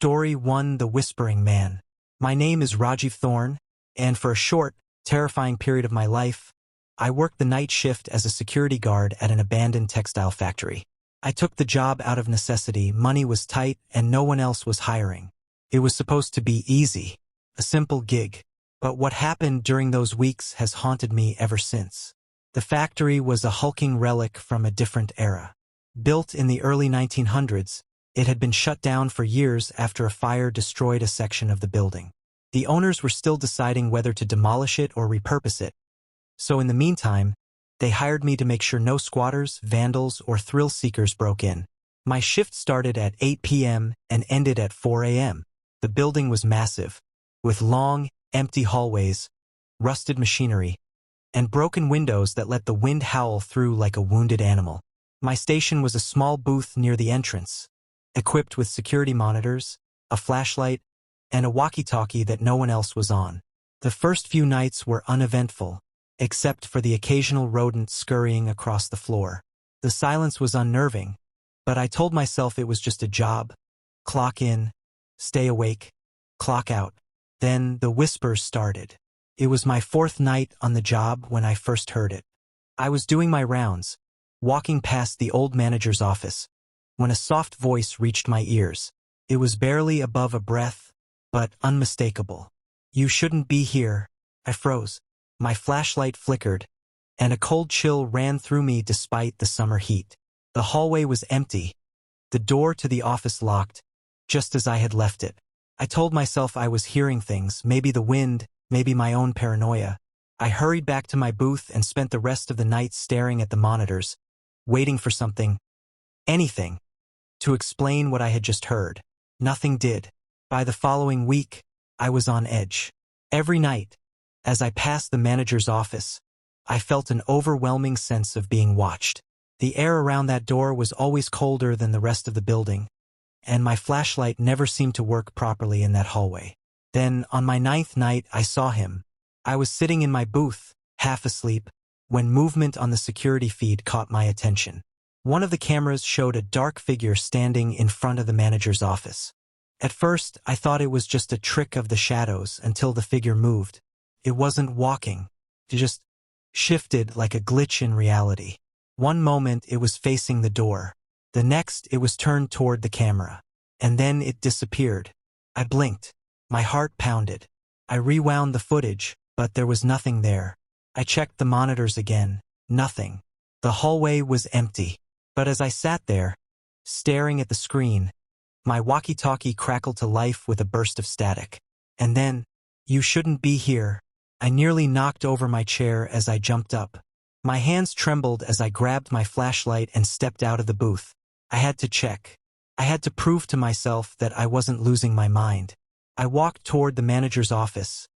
Story 1: The Whispering Man. My name is Rajiv Thorne, and for a short, terrifying period of my life, I worked the night shift as a security guard at an abandoned textile factory. I took the job out of necessity. Money was tight and no one else was hiring. It was supposed to be easy, a simple gig. But what happened during those weeks has haunted me ever since. The factory was a hulking relic from a different era. Built in the early 1900s, it had been shut down for years after a fire destroyed a section of the building. The owners were still deciding whether to demolish it or repurpose it. So in the meantime, they hired me to make sure no squatters, vandals, or thrill-seekers broke in. My shift started at 8 p.m. and ended at 4 a.m. The building was massive, with long, empty hallways, rusted machinery, and broken windows that let the wind howl through like a wounded animal. My station was a small booth near the entrance, equipped with security monitors, a flashlight, and a walkie-talkie that no one else was on. The first few nights were uneventful, except for the occasional rodent scurrying across the floor. The silence was unnerving, but I told myself it was just a job. Clock in, stay awake, clock out. Then the whispers started. It was my fourth night on the job when I first heard it. I was doing my rounds, walking past the old manager's office, when a soft voice reached my ears. It was barely above a breath, but unmistakable. "You shouldn't be here." I froze. My flashlight flickered, and a cold chill ran through me despite the summer heat. The hallway was empty, the door to the office locked, just as I had left it. I told myself I was hearing things, maybe the wind, maybe my own paranoia. I hurried back to my booth and spent the rest of the night staring at the monitors, waiting for something, anything, to explain what I had just heard. Nothing did. By the following week, I was on edge. Every night, as I passed the manager's office, I felt an overwhelming sense of being watched. The air around that door was always colder than the rest of the building, and my flashlight never seemed to work properly in that hallway. Then, on my 9th night, I saw him. I was sitting in my booth, half asleep, when movement on the security feed caught my attention. One of the cameras showed a dark figure standing in front of the manager's office. At first, I thought it was just a trick of the shadows until the figure moved. It wasn't walking. It just shifted like a glitch in reality. One moment it was facing the door. The next it was turned toward the camera. And then it disappeared. I blinked. My heart pounded. I rewound the footage, but there was nothing there. I checked the monitors again. Nothing. The hallway was empty. But as I sat there, staring at the screen, my walkie-talkie crackled to life with a burst of static. And then, "You shouldn't be here." I nearly knocked over my chair as I jumped up. My hands trembled as I grabbed my flashlight and stepped out of the booth. I had to check. I had to prove to myself that I wasn't losing my mind. I walked toward the manager's office,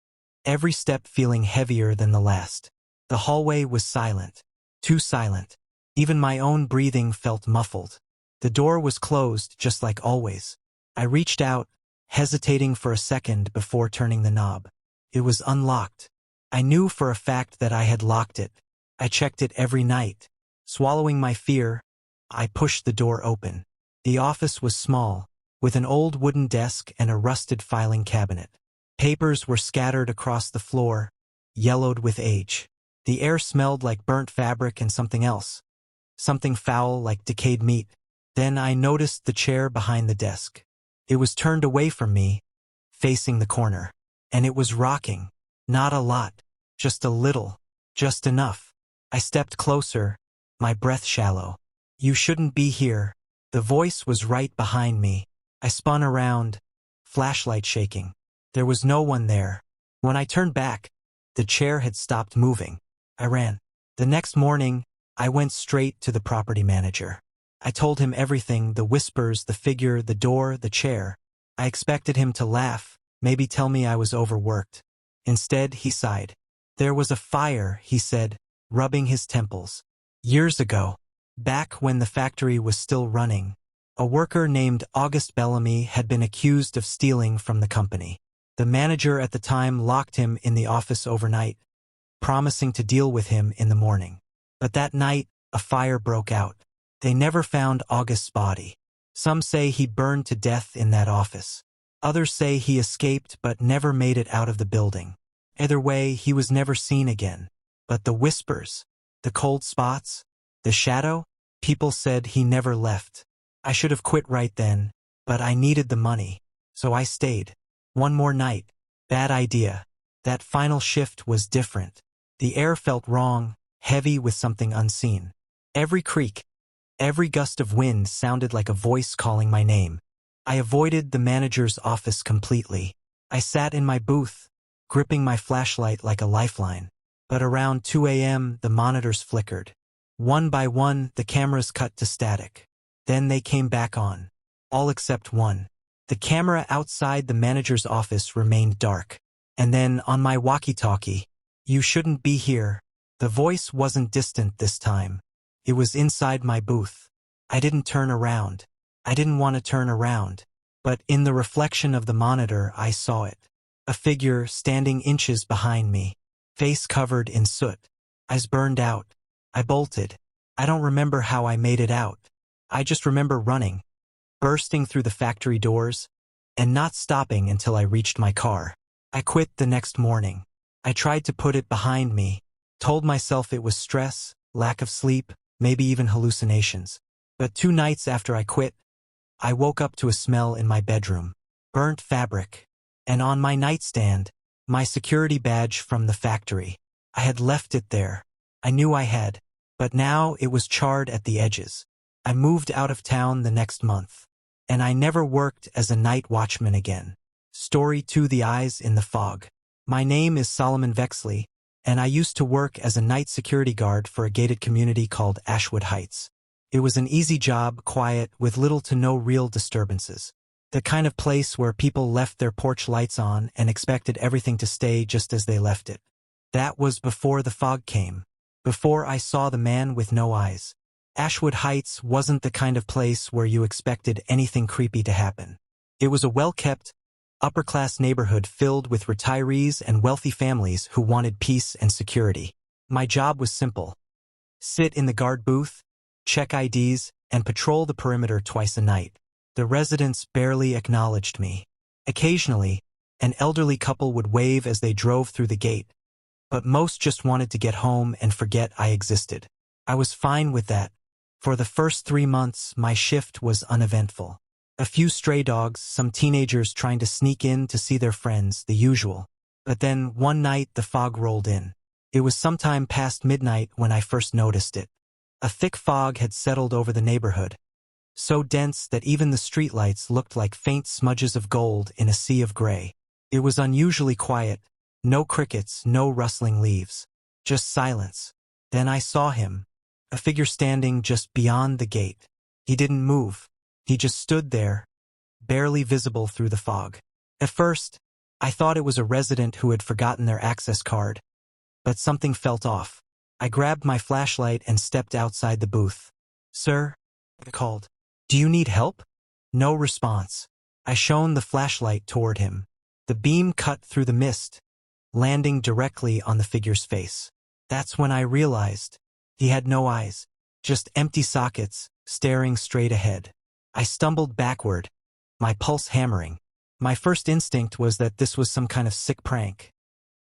every step feeling heavier than the last. The hallway was silent. Too silent. Even my own breathing felt muffled. The door was closed, just like always. I reached out, hesitating for a second before turning the knob. It was unlocked. I knew for a fact that I had locked it. I checked it every night. Swallowing my fear, I pushed the door open. The office was small, with an old wooden desk and a rusted filing cabinet. Papers were scattered across the floor, yellowed with age. The air smelled like burnt fabric and something else. Something foul like decayed meat. Then I noticed the chair behind the desk. It was turned away from me, facing the corner. And it was rocking. Not a lot. Just a little. Just enough. I stepped closer, my breath shallow. "You shouldn't be here." The voice was right behind me. I spun around, flashlight shaking. There was no one there. When I turned back, the chair had stopped moving. I ran. The next morning, I went straight to the property manager. I told him everything, the whispers, the figure, the door, the chair. I expected him to laugh, maybe tell me I was overworked. Instead, he sighed. "There was a fire," he said, rubbing his temples. "Years ago, back when the factory was still running, a worker named August Bellamy had been accused of stealing from the company. The manager at the time locked him in the office overnight, promising to deal with him in the morning. But that night, a fire broke out. They never found August's body. Some say he burned to death in that office. Others say he escaped but never made it out of the building. Either way, he was never seen again. But the whispers, the cold spots, the shadow, people said he never left. I should have quit right then, but I needed the money. So I stayed. One more night. Bad idea. That final shift was different. The air felt wrong, heavy with something unseen. Every creak, every gust of wind sounded like a voice calling my name. I avoided the manager's office completely. I sat in my booth, gripping my flashlight like a lifeline. But around 2 a.m., the monitors flickered. One by one, the cameras cut to static. Then they came back on. All except one. The camera outside the manager's office remained dark. And then, on my walkie-talkie, "You shouldn't be here." The voice wasn't distant this time. It was inside my booth. I didn't turn around. I didn't want to turn around. But in the reflection of the monitor, I saw it. A figure standing inches behind me. Face covered in soot. Eyes burned out. I bolted. I don't remember how I made it out. I just remember running, bursting through the factory doors, and not stopping until I reached my car. I quit the next morning. I tried to put it behind me, told myself it was stress, lack of sleep, maybe even hallucinations. But 2 nights after I quit, I woke up to a smell in my bedroom. Burnt fabric. And on my nightstand, my security badge from the factory. I had left it there. I knew I had. But now it was charred at the edges. I moved out of town the next month. And I never worked as a night watchman again. Story 2: The Eyes in the Fog. My name is Solomon Vexley, and I used to work as a night security guard for a gated community called Ashwood Heights. It was an easy job, quiet, with little to no real disturbances. The kind of place where people left their porch lights on and expected everything to stay just as they left it. That was before the fog came. Before I saw the man with no eyes. Ashwood Heights wasn't the kind of place where you expected anything creepy to happen. It was a well-kept, upper-class neighborhood filled with retirees and wealthy families who wanted peace and security. My job was simple. Sit in the guard booth, check IDs, and patrol the perimeter twice a night. The residents barely acknowledged me. Occasionally, an elderly couple would wave as they drove through the gate, but most just wanted to get home and forget I existed. I was fine with that. For the first 3 months, my shift was uneventful. A few stray dogs, some teenagers trying to sneak in to see their friends, the usual. But then, one night, the fog rolled in. It was sometime past midnight when I first noticed it. A thick fog had settled over the neighborhood, so dense that even the streetlights looked like faint smudges of gold in a sea of gray. It was unusually quiet, no crickets, no rustling leaves, just silence. Then I saw him, a figure standing just beyond the gate. He didn't move. He just stood there, barely visible through the fog. At first, I thought it was a resident who had forgotten their access card, but something felt off. I grabbed my flashlight and stepped outside the booth. "Sir," I called. "Do you need help?" No response. I shone the flashlight toward him. The beam cut through the mist, landing directly on the figure's face. That's when I realized he had no eyes, just empty sockets, staring straight ahead. I stumbled backward, my pulse hammering. My first instinct was that this was some kind of sick prank.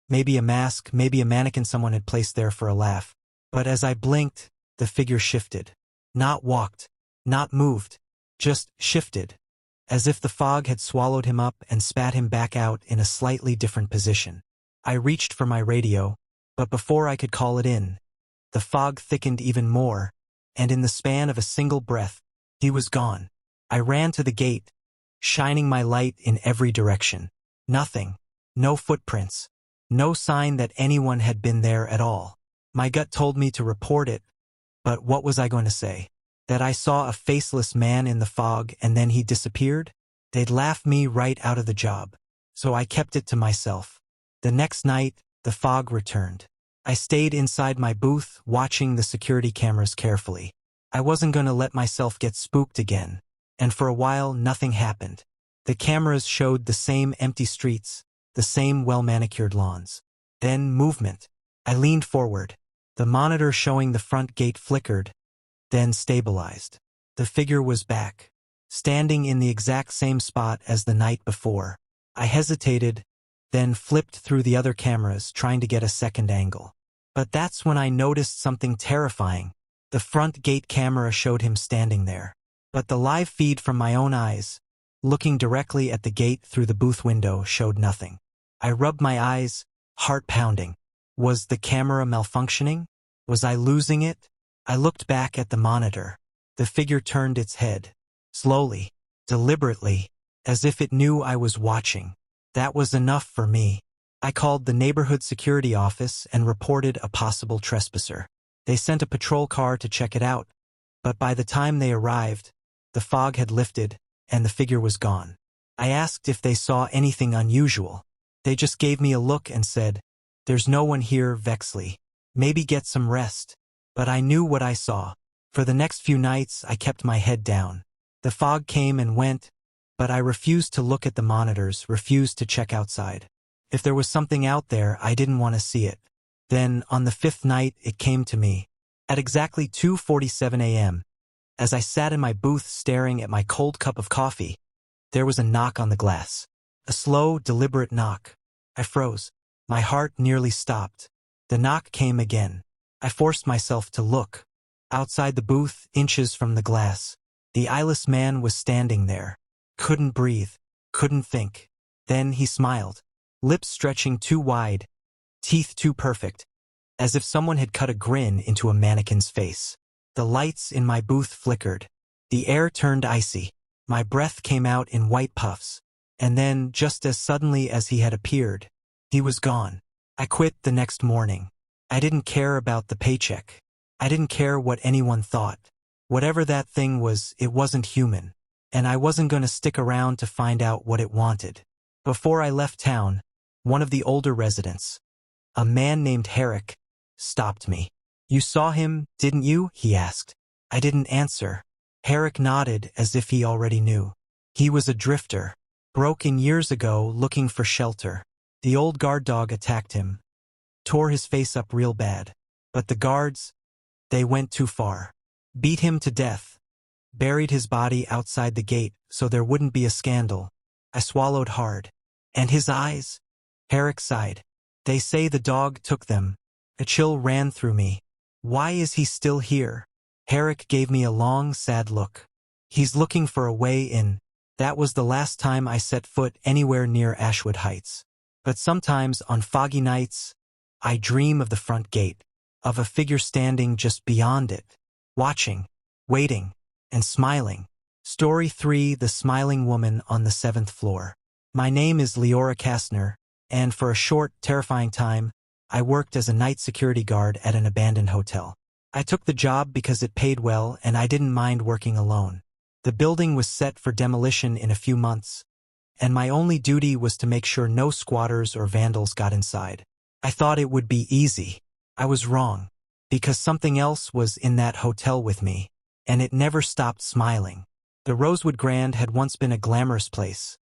Maybe a mask, maybe a mannequin someone had placed there for a laugh. But as I blinked, the figure shifted. Not walked, not moved, just shifted. As if the fog had swallowed him up and spat him back out in a slightly different position. I reached for my radio, but before I could call it in, the fog thickened even more, and in the span of a single breath, he was gone. I ran to the gate, shining my light in every direction. Nothing. No footprints. No sign that anyone had been there at all. My gut told me to report it, but what was I going to say? That I saw a faceless man in the fog and then he disappeared? They'd laugh me right out of the job. So I kept it to myself. The next night, the fog returned. I stayed inside my booth, watching the security cameras carefully. I wasn't going to let myself get spooked again. And for a while, nothing happened. The cameras showed the same empty streets, the same well-manicured lawns. Then movement. I leaned forward. The monitor showing the front gate flickered, then stabilized. The figure was back. standing in the exact same spot as the night before. I hesitated, then flipped through the other cameras trying to get a second angle. But that's when I noticed something terrifying. The front gate camera showed him standing there. But the live feed from my own eyes, looking directly at the gate through the booth window, showed nothing. I rubbed my eyes, heart pounding. Was the camera malfunctioning? Was I losing it? I looked back at the monitor. The figure turned its head. Slowly, deliberately, as if it knew I was watching. That was enough for me. I called the neighborhood security office and reported a possible trespasser. They sent a patrol car to check it out, but by the time they arrived, the fog had lifted and the figure was gone. I asked if they saw anything unusual. They just gave me a look and said, "There's no one here, Vexley. Maybe get some rest." But I knew what I saw. For the next few nights, I kept my head down. The fog came and went, but I refused to look at the monitors, refused to check outside. If there was something out there, I didn't want to see it. Then, on the 5th night, it came to me. At exactly 2:47 a.m., as I sat in my booth staring at my cold cup of coffee, there was a knock on the glass. A slow, deliberate knock. I froze. My heart nearly stopped. The knock came again. I forced myself to look. Outside the booth, inches from the glass, the eyeless man was standing there. Couldn't breathe. Couldn't think. Then he smiled. Lips stretching too wide. Teeth too perfect. As if someone had cut a grin into a mannequin's face. The lights in my booth flickered. The air turned icy. My breath came out in white puffs. And then, just as suddenly as he had appeared, he was gone. I quit the next morning. I didn't care about the paycheck. I didn't care what anyone thought. Whatever that thing was, it wasn't human. And I wasn't going to stick around to find out what it wanted. Before I left town, one of the older residents, a man named Herrick, stopped me. "You saw him, didn't you?" he asked. I didn't answer. Herrick nodded as if he already knew. He was a drifter, broke in years ago looking for shelter. The old guard dog attacked him, tore his face up real bad. But the guards, they went too far. Beat him to death. Buried his body outside the gate so there wouldn't be a scandal. I swallowed hard. And his eyes? Herrick sighed. "They say the dog took them." A chill ran through me. Why is he still here? Herrick gave me a long, sad look. "He's looking for a way in." That was the last time I set foot anywhere near Ashwood Heights. But sometimes, on foggy nights, I dream of the front gate, of a figure standing just beyond it, watching, waiting, and smiling. Story 3: The Smiling Woman on the 7th Floor. My name is Leora Kastner, and for a short, terrifying time, I worked as a night security guard at an abandoned hotel. I took the job because it paid well and I didn't mind working alone. The building was set for demolition in a few months, and my only duty was to make sure no squatters or vandals got inside. I thought it would be easy. I was wrong, because something else was in that hotel with me, and it never stopped smiling. The Rosewood Grand had once been a glamorous place,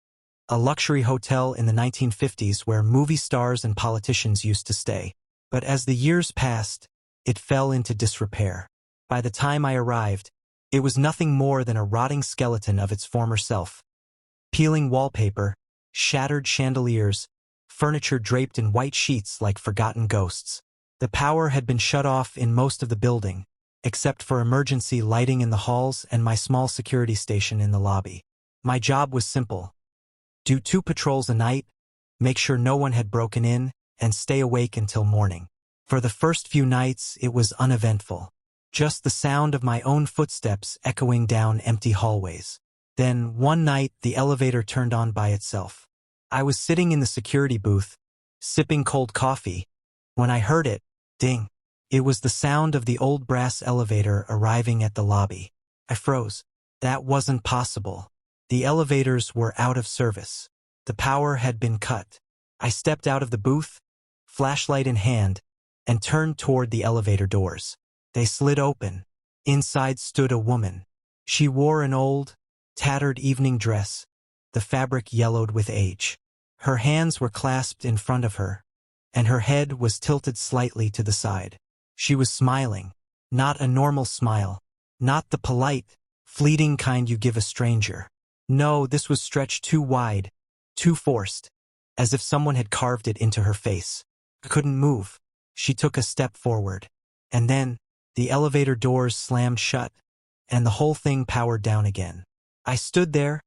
a luxury hotel in the 1950s where movie stars and politicians used to stay. But as the years passed, it fell into disrepair. By the time I arrived, it was nothing more than a rotting skeleton of its former self. Peeling wallpaper, shattered chandeliers, furniture draped in white sheets like forgotten ghosts. The power had been shut off in most of the building, except for emergency lighting in the halls and my small security station in the lobby. My job was simple. Do 2 patrols a night, make sure no one had broken in, and stay awake until morning. For the first few nights, it was uneventful. Just the sound of my own footsteps echoing down empty hallways. Then, one night, the elevator turned on by itself. I was sitting in the security booth, sipping cold coffee, when I heard it, ding. It was the sound of the old brass elevator arriving at the lobby. I froze. That wasn't possible. The elevators were out of service. The power had been cut. I stepped out of the booth, flashlight in hand, and turned toward the elevator doors. They slid open. Inside stood a woman. She wore an old, tattered evening dress, the fabric yellowed with age. Her hands were clasped in front of her, and her head was tilted slightly to the side. She was smiling. Not a normal smile. Not the polite, fleeting kind you give a stranger. No, this was stretched too wide, too forced, as if someone had carved it into her face. I couldn't move. She took a step forward. And then, the elevator doors slammed shut, and the whole thing powered down again. I stood there,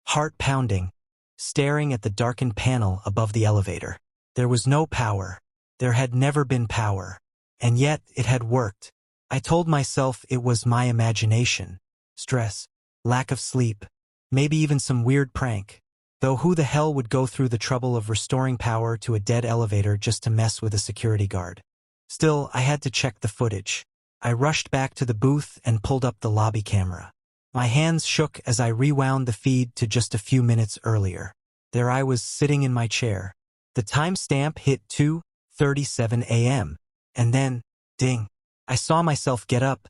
heart pounding, staring at the darkened panel above the elevator. There was no power. There had never been power. And yet, it had worked. I told myself it was my imagination. Stress, lack of sleep, maybe even some weird prank. Though who the hell would go through the trouble of restoring power to a dead elevator just to mess with a security guard? Still, I had to check the footage. I rushed back to the booth and pulled up the lobby camera. My hands shook as I rewound the feed to just a few minutes earlier. There I was sitting in my chair. The timestamp hit 2:37 a.m. And then, ding, I saw myself get up,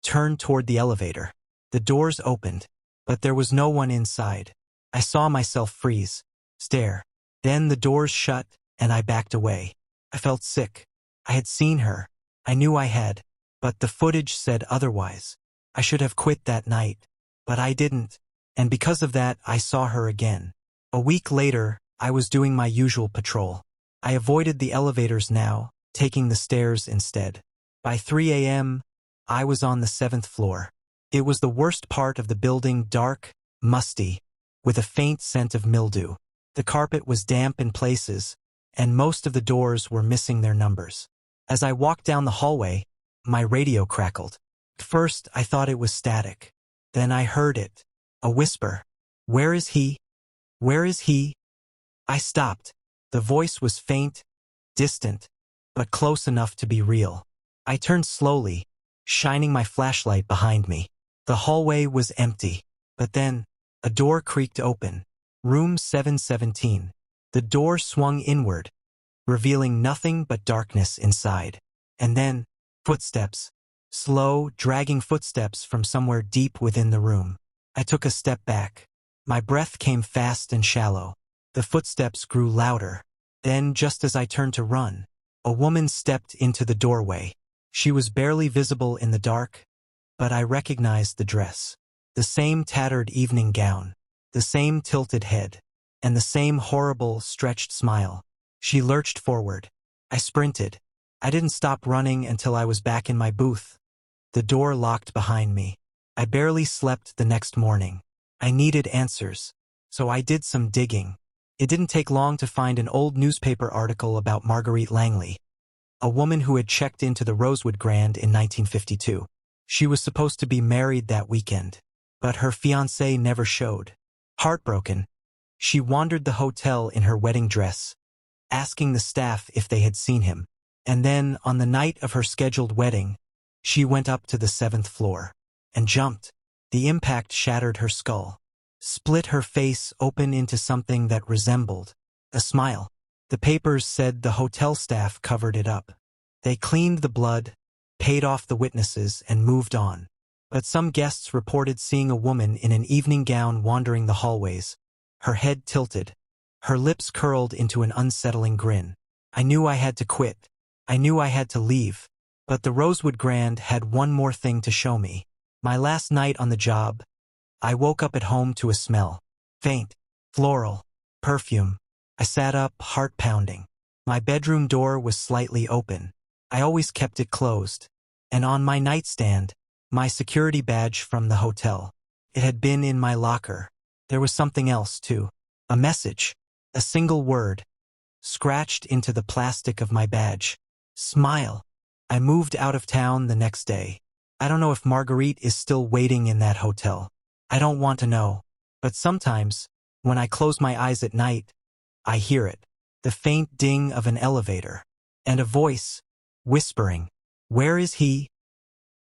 turn toward the elevator. The doors opened, but there was no one inside. I saw myself freeze, stare. Then the doors shut, and I backed away. I felt sick. I had seen her. I knew I had. But the footage said otherwise. I should have quit that night. But I didn't. And because of that, I saw her again. A week later, I was doing my usual patrol. I avoided the elevators now, taking the stairs instead. By 3 a.m., I was on the 7th floor. It was the worst part of the building, dark, musty, with a faint scent of mildew. The carpet was damp in places, and most of the doors were missing their numbers. As I walked down the hallway, my radio crackled. At first, I thought it was static. Then I heard it. A whisper. "Where is he? Where is he?" I stopped. The voice was faint, distant, but close enough to be real. I turned slowly, shining my flashlight behind me. The hallway was empty. But then, a door creaked open. Room 717. The door swung inward, revealing nothing but darkness inside. And then, footsteps. Slow, dragging footsteps from somewhere deep within the room. I took a step back. My breath came fast and shallow. The footsteps grew louder. Then, just as I turned to run, a woman stepped into the doorway. She was barely visible in the dark, but I recognized the dress. The same tattered evening gown, the same tilted head, and the same horrible, stretched smile. She lurched forward. I sprinted. I didn't stop running until I was back in my booth. The door locked behind me. I barely slept the next morning. I needed answers, so I did some digging. It didn't take long to find an old newspaper article about Marguerite Langley, a woman who had checked into the Rosewood Grand in 1952. She was supposed to be married that weekend, but her fiancé never showed. Heartbroken, she wandered the hotel in her wedding dress, asking the staff if they had seen him. And then, on the night of her scheduled wedding, she went up to the 7th floor and jumped. The impact shattered her skull, split her face open into something that resembled a smile. The papers said the hotel staff covered it up. They cleaned the blood, paid off the witnesses, and moved on. But some guests reported seeing a woman in an evening gown wandering the hallways, her head tilted, her lips curled into an unsettling grin. I knew I had to quit. I knew I had to leave. But the Rosewood Grand had one more thing to show me. My last night on the job, I woke up at home to a smell. Faint, floral, perfume. I sat up, heart pounding. My bedroom door was slightly open. I always kept it closed. And on my nightstand, my security badge from the hotel. It had been in my locker. There was something else, too. A message. A single word. Scratched into the plastic of my badge. Smile. I moved out of town the next day. I don't know if Marguerite is still waiting in that hotel. I don't want to know. But sometimes, when I close my eyes at night, I hear it. The faint ding of an elevator. And a voice, whispering, "Where is he?